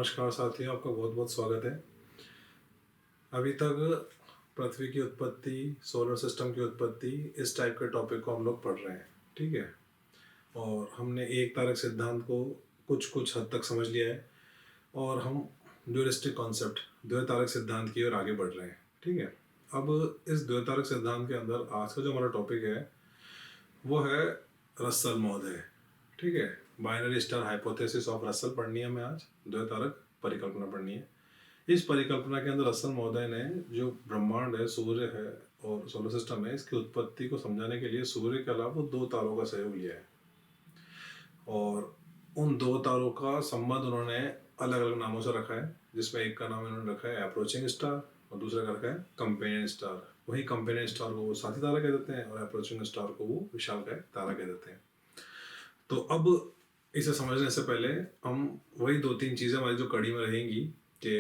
नमस्कार साथियों, आपका बहुत बहुत स्वागत है। अभी तक पृथ्वी की उत्पत्ति, सोलर सिस्टम की उत्पत्ति, इस टाइप के टॉपिक को हम लोग पढ़ रहे हैं, ठीक है। और हमने एक तारक सिद्धांत को कुछ कुछ हद तक समझ लिया है और हम ड्यूलिस्टिक कॉन्सेप्ट द्वैतारक सिद्धांत की ओर आगे बढ़ रहे हैं, ठीक है। अब इस द्वैतारक सिद्धांत के अंदर आज का जो हमारा टॉपिक है वो है रसल महोदय, ठीक है। Binary star hypothesis of Russell पढ़नी है हमें आज, द्वैतारक परिकल्पना पढ़नी है। इस परिकल्पना के अंदर रसल महोदय ने जो ब्रह्मांड है, सूर्य है और सोलर सिस्टम है, इसकी उत्पत्ति को समझाने के लिए सूर्य के अलावा दो तारों का सहयोग लिया है और उन दो तारों का संबंध उन्होंने अलग अलग नामों से रखा है, जिसमें एक का नाम इन्होंने रखा है अप्रोचिंग स्टार और दूसरे का रखा है कंपेनियन स्टार। वही कंपेनियन स्टार को वो साथी तारा कह देते हैं और अप्रोचिंग स्टार को वो विशालकाय तारा कह देते हैं। तो अब इसे समझने से पहले हम वही दो तीन चीज़ें हमारी जो कड़ी में रहेंगी कि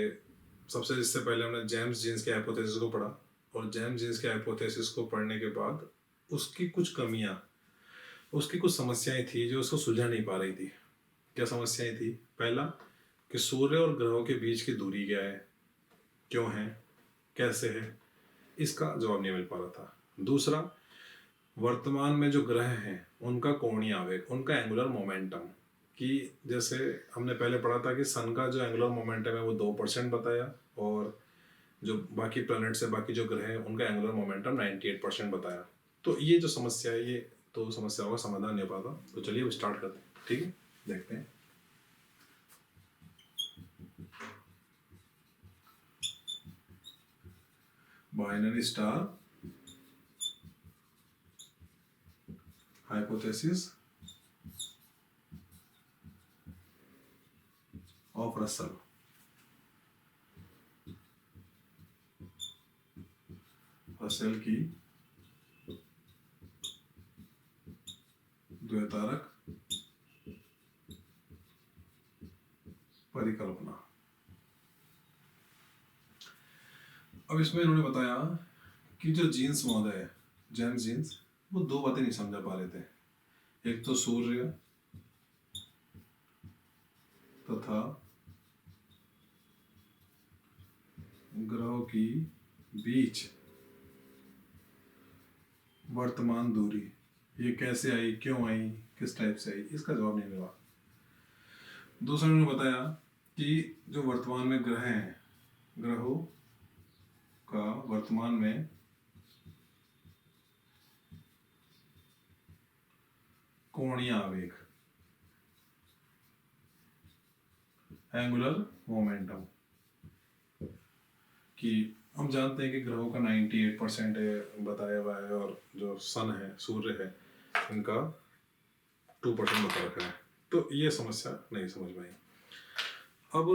सबसे इससे पहले हमने जेम्स जीन्स के हाइपोथेसिस को पढ़ा और जेम्स जीन्स के हाइपोथेसिस को पढ़ने के बाद उसकी कुछ कमियां, उसकी कुछ समस्याएं थी जो उसको सुलझा नहीं पा रही थी। क्या समस्याएं थी? पहला कि सूर्य और ग्रहों के बीच की दूरी क्या है, क्यों है, कैसे है, इसका जवाब नहीं मिल पा रहा था। दूसरा, वर्तमान में जो ग्रह हैं उनका कोणीय आवेग, उनका एंगुलर मोमेंटम, कि जैसे हमने पहले पढ़ा था कि सन का जो एंगुलर मोमेंटम है वो 2% बताया और जो बाकी प्लैनेट से बाकी जो ग्रह हैं उनका एंगुलर मोमेंटम 98% बताया। तो ये जो समस्या है, ये तो समस्याओं का समाधान नहीं हो पाता। तो चलिए अब स्टार्ट करते हैं, ठीक है। देखते हैं। Binary star hypothesis of Russell. Russell की द्वैतारक परिकल्पना। अब इसमें इन्होंने बताया कि जो जीन्स महोदय है, जेम्स जीन्स, वो दो बातें नहीं समझा पा रहे थे। एक तो सूर्य तथा ग्रहों की बीच वर्तमान दूरी, ये कैसे आई, क्यों आई, किस टाइप से आई, इसका जवाब नहीं मिला। दूसरा उन्होंने बताया कि जो वर्तमान में ग्रह हैं, ग्रहों का वर्तमान में कोणीय आवेग, एंगुलर मोमेंटम, कि हम जानते हैं कि ग्रहों का 98% बताया हुआ है और जो सन है, सूर्य है, इनका 2% बता रखा है। तो ये समस्या नहीं समझ में आई। अब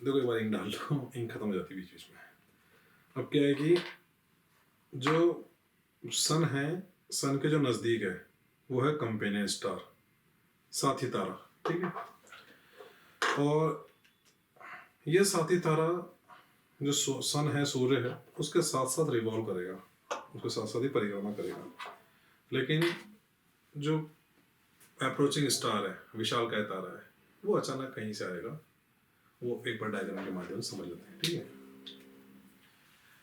देखो, एक बार इंक डाल दो, इंक खत्म हो जाती है बीच बीच में। अब क्या है कि जो सन है, सन के जो नज़दीक है वो है कंपेनियन स्टार, साथी तारा, ठीक है। और ये साथी तारा जो सन है, सूर्य है, उसके साथ साथ रिवॉल्व करेगा, उसके साथ साथ ही परिक्रमा करेगा। लेकिन जो अप्रोचिंग स्टार है, विशालकाय तारा है, वो अचानक कहीं से आएगा। वो एक बार डायग्राम के माध्यम से समझ लेते हैं, ठीक है।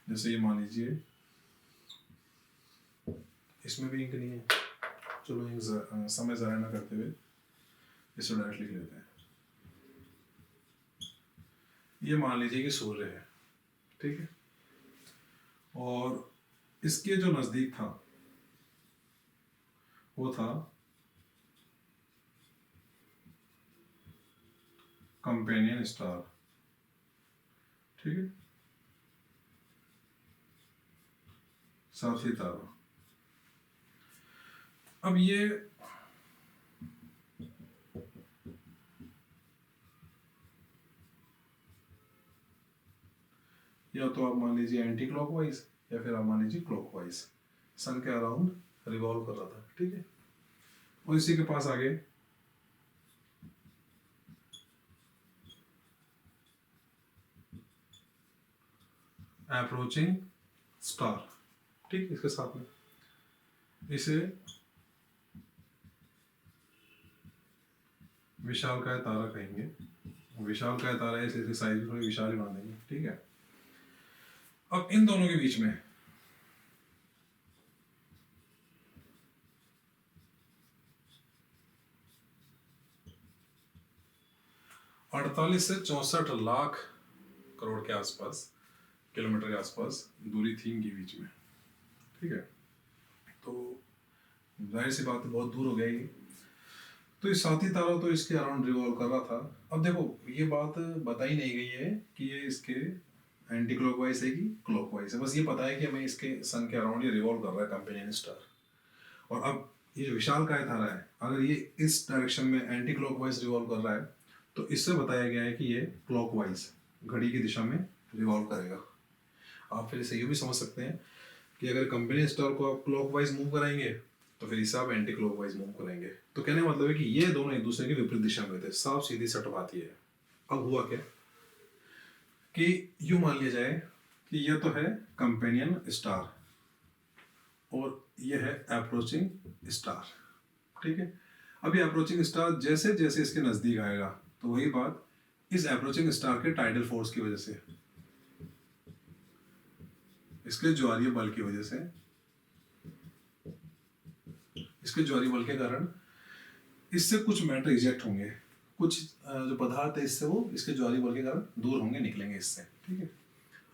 जैसे ये मान लीजिए, इसमें भी इंक नहीं है, चलो इंक समय ज़ाया ना करते हुए इसे डायरेक्ट लिख लेते हैं। ये मान लीजिए कि सूर्य है, ठीक है, और इसके जो नज़दीक था वो था कंपेनियन स्टार, ठीक है, साथी तारा। अब ये या तो आप मान लीजिए एंटी क्लॉकवाइज या फिर आप मान लीजिए क्लॉकवाइज सन के अराउंड रिवॉल्व कर रहा था, ठीक है। और इसी के पास आगे अप्रोचिंग स्टार, ठीक, इसके साथ में इसे विशालकाय तारा कहेंगे विशाल का तारा है, इसलिए साइज भी थोड़ी विशाल ही बना देंगे, ठीक है। अब इन दोनों के बीच में 48 से 64 लाख करोड़ के आसपास, किलोमीटर के आसपास दूरी थी इनके बीच में, ठीक है। तो जाहिर सी बात है बहुत दूर हो गया ये। तो ये साथी तारा तो इसके अराउंड रिवॉल्व कर रहा था। अब देखो ये बात बताई नहीं गई है कि ये इसके एंटी क्लॉकवाइज है कि क्लॉकवाइज है, बस ये पता है कि हमें इसके सन के अराउंड ये रिवॉल्व कर रहा है कंपेनियन स्टार। और अब ये जो विशालकाय तारा है, अगर ये इस डायरेक्शन में एंटी क्लॉकवाइज रिवॉल्व कर रहा है तो इससे बताया गया है कि ये क्लॉकवाइज घड़ी की दिशा में रिवॉल्व करेगा। आप फिर इसे ये भी समझ सकते हैं कि अगर कंपेनियन स्टार को आप क्लॉकवाइज मूव कराएंगे तो फिर इसे आप एंटी क्लॉकवाइज मूव करेंगे। तो कहने का मतलब है कि ये दोनों एक दूसरे के विपरीत दिशा में थे, साफ सीधी सट बात ये है। अब हुआ क्या कि यूं मान लिया जाए कि ये तो है कंपेनियन स्टार और ये है अप्रोचिंग स्टार, ठीक है। अब ये अप्रोचिंग स्टार जैसे जैसे इसके नजदीक आएगा तो वही बात इस अप्रोचिंग स्टार के टाइडल फोर्स की वजह से, इसके ज्वारीय बल की वजह से, इसके ज्वारीय बल के कारण इससे कुछ मैटर इजेक्ट होंगे, कुछ जो पदार्थ है इससे वो इसके ज्वारीय बल के कारण दूर होंगे, निकलेंगे इससे, ठीक है।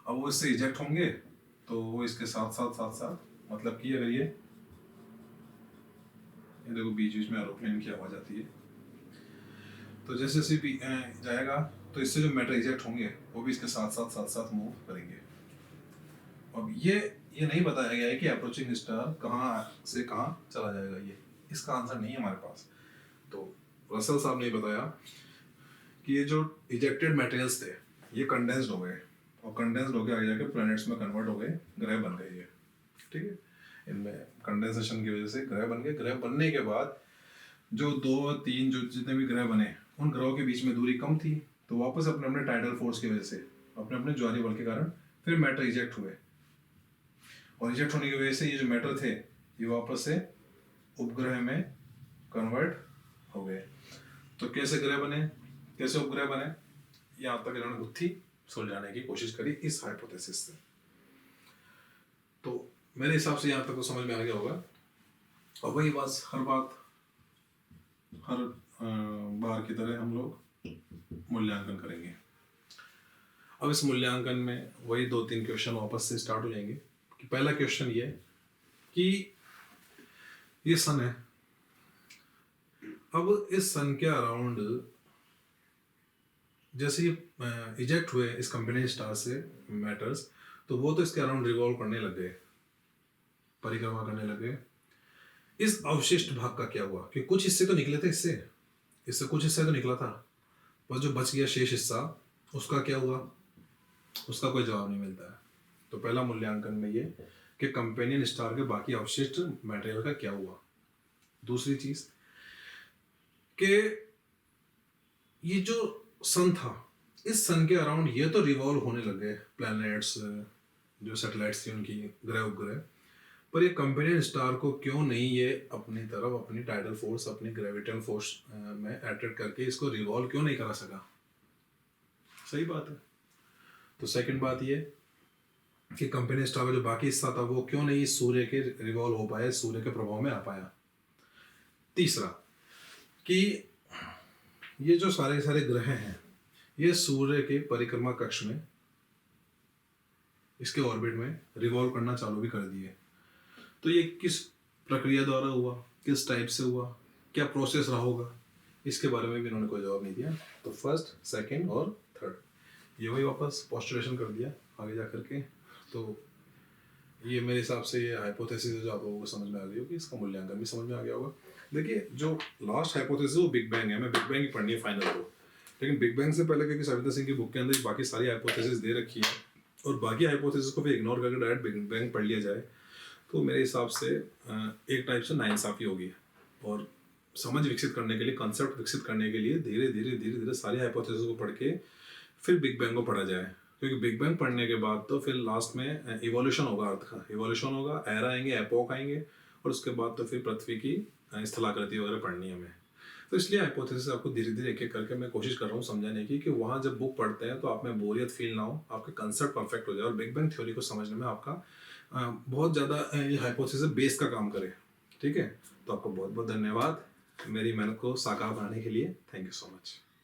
अब वो इससे इजेक्ट होंगे तो वो इसके साथ साथ साथ साथ मतलब कि अगर ये देखो बीच बीच में एरोप्लेन की आवाज आती है, तो जैसे जैसे भी जाएगा तो इससे जो मैटर इजेक्ट होंगे वो भी इसके साथ साथ साथ साथ मूव करेंगे। अब ये नहीं बताया गया है कि अप्रोचिंग स्टार कहाँ से कहाँ चला जाएगा, ये इसका आंसर नहीं है हमारे पास। तो रसल साहब ने बताया कि ये जो इजेक्टेड मटेरियल्स थे ये कंडेंस्ड हो गए और कंडेंस्ड होकर आगे जाके प्लैनेट्स में कन्वर्ट हो गए, ग्रह बन गए ये, ठीक है। इनमें कंडेंसेशन की वजह से ग्रह बन गए। ग्रह बनने के बाद जो 2-3 जो जितने भी ग्रह बने उन ग्रहों के बीच में दूरी कम थी तो वापस अपने अपने टाइडल फोर्स की वजह से, अपने अपने ज्वारीय बल के कारण फिर मैटर इजेक्ट हुए और इजेक्ट होने की वजह से ये जो मैटर थे ये वापस से उपग्रह में कन्वर्ट हो गए। तो कैसे ग्रह बने, कैसे उपग्रह बने, यहाँ तक इन्होंने गुत्थी सुलझाने की कोशिश करी इस हाइपोथेसिस से। तो मेरे हिसाब से यहाँ तक तो समझ में आ गया होगा। और वही बस हर बार की तरह हम लोग मूल्यांकन करेंगे। अब इस मूल्यांकन में वही 2-3 क्वेश्चन वापस से स्टार्ट हो जाएंगे। कि पहला क्वेश्चन ये कि ये सन है, अब इस सन के अराउंड जैसे ये इजेक्ट हुए इस कंपेनियन स्टार से मैटर्स, तो वो तो इसके अराउंड रिवॉल्व करने लग गए, परिक्रमा करने लगे। इस अवशिष्ट भाग का क्या हुआ कि कुछ हिस्से तो निकले थे इससे कुछ हिस्सा तो निकला था, पर जो बच गया शेष हिस्सा उसका क्या हुआ, उसका कोई जवाब नहीं मिलता है। तो पहला मूल्यांकन में ये कि कंपेनियन स्टार के बाकी अवशिष्ट मटेरियल का क्या हुआ। दूसरी चीज कि ये जो सन था इस सन के अराउंड ये तो रिवॉल्व होने लगे प्लैनेट्स, जो सैटेलाइट्स थी उनकी, ग्रह उपग्रह, पर ये कंपेनियन स्टार को क्यों नहीं ये अपनी तरफ अपनी टाइडल फोर्स, अपनी ग्रेविटेशनल फोर्स में अट्रैक्ट करके इसको रिवॉल्व क्यों नहीं करा सका। सही बात है। तो सेकंड बात ये कि कंपेनियन स्टार का जो बाकी हिस्सा था वो क्यों नहीं सूर्य के रिवॉल्व हो पाया, सूर्य के प्रभाव में आ पाया। तीसरा कि ये जो सारे सारे ग्रह हैं ये सूर्य के परिक्रमा कक्ष में, इसके ऑर्बिट में रिवॉल्व करना चालू भी कर दिए। तो ये किस प्रक्रिया द्वारा हुआ, किस टाइप से हुआ, क्या प्रोसेस रहा होगा, इसके बारे में भी इन्होंने कोई जवाब नहीं दिया। तो फर्स्ट, सेकंड और थर्ड ये वही वापस पोस्टुलेशन कर दिया आगे जा करके। तो ये मेरे हिसाब से ये हाइपोथेसिस है जो आप लोगों को समझ में आ गई होगी, इसका मूल्यांकन भी समझ में आ गया होगा। देखिए जो लास्ट हाइपोथेसिस वो बिग बैंग है, मैं बिग बैंग ही पढ़नी है फाइनल को, लेकिन बिग बैंग से पहले क्योंकि सविता सिंह की बुक के अंदर बाकी सारी हाइपोथेसिस दे रखी है और बाकी हाइपोथेसिस को भी इग्नोर करके डायरेक्ट बिग बैंग पढ़ लिया जाए तो मेरे हिसाब से एक टाइप से नाइंसाफी होगी। और समझ विकसित करने के लिए, कंसेप्ट विकसित करने के लिए धीरे धीरे सारी हाइपोथेसिस को पढ़ के फिर बिग बैंग को पढ़ा जाए, क्योंकि बिग बैंग पढ़ने के बाद तो फिर लास्ट में इवोल्यूशन होगा, अर्थ का इवोल्यूशन होगा, एरा आएंगे, एपोक आएंगे और उसके बाद तो फिर पृथ्वी की स्थलाकृति वगैरह पढ़नी है हमें। तो इसलिए हाइपोथेसिस आपको धीरे धीरे एक एक करके मैं कोशिश कर रहा हूँ समझाने की कि वहाँ जब बुक पढ़ते हैं तो आप में बोरियत फील ना हो, आपके कंसेप्ट परफेक्ट हो जाए और बिग बैंग थ्योरी को समझने में आपका बहुत ज़्यादा ये हाइपोथेसिस बेस का काम करे। ठीक है, तो आपको बहुत बहुत धन्यवाद मेरी मेहनत को साकार बनाने के लिए। Thank you so much.